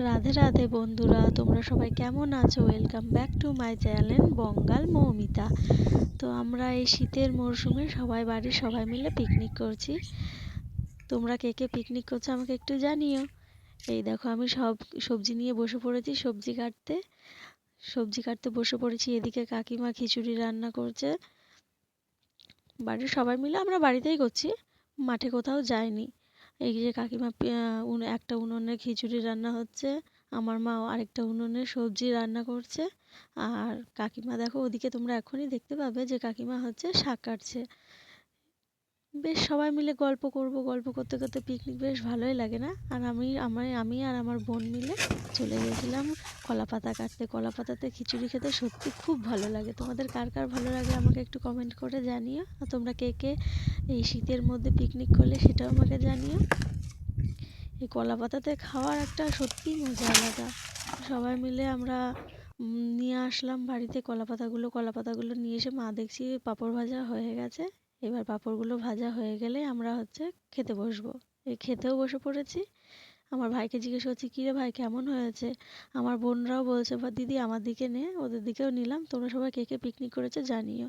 রাধে রাধে বন্ধুরা, তোমরা সবাই কেমন আছো? Welcome back to my channel Bangal Moumita. তো আমরা এই শীতের মরশুমে সবাই বাড়ির সবাই মিলে পিকনিক করছি। তোমরা কে কে পিকনিক করছো আমাকে একটু জানিও। এই দেখো, আমি সব সবজি নিয়ে বসে পড়েছি, সবজি কাটতে বসে পড়েছি। এদিকে কাকিমা খিচুড়ি রান্না করছে। বাড়ির সবাই মিলে আমরা বাড়িতেই করছি, মাঠে কোথাও যাইনি। এই যে কাকিমা একটা উনুনে খিচুড়ি রান্না হচ্ছে, আমার মা আরেকটা উনুনে সবজি রান্না করছে। আর কাকিমা দেখো ওদিকে, তোমরা এখনই দেখতে পাবে যে কাকিমা হচ্ছে শাক কাটছে। বেশ সবাই মিলে গল্প করব, গল্প করতে করতে পিকনিক বেশ ভালোই লাগে না? আর আমি আর আমার বোন মিলে চলে গেছিলাম কলা পাতা কাটতে। কলা পাতাতে খিচুড়ি খেতে সত্যি খুব ভালো লাগে। তোমাদের কার কার ভালো লাগে আমাকে একটু কমেন্ট করে জানিও। আর তোমরা কে কে এই শীতের মধ্যে পিকনিক করলে সেটাও আমাকে জানিও। এই কলা পাতাতে খাওয়ার একটা সত্যিই মজা আলাদা। সবাই মিলে আমরা নিয়ে আসলাম বাড়িতে কলা পাতাগুলো নিয়ে এসে মা দেখছি পাঁপড় ভাজা হয়ে গেছে। এবার পাঁপড়গুলো ভাজা হয়ে গেলে আমরা হচ্ছে খেতে বসবো। এই খেতেও বসে পড়েছি। আমার ভাইকে জিজ্ঞেস করছি, কী রে ভাই কেমন হয়েছে? আমার বোনরাও বলছে, বা দিদি আমার দিকে নে, ওদের দিকেও নিলাম। তোমরা সবাই কে কে পিকনিক করেছো জানিও।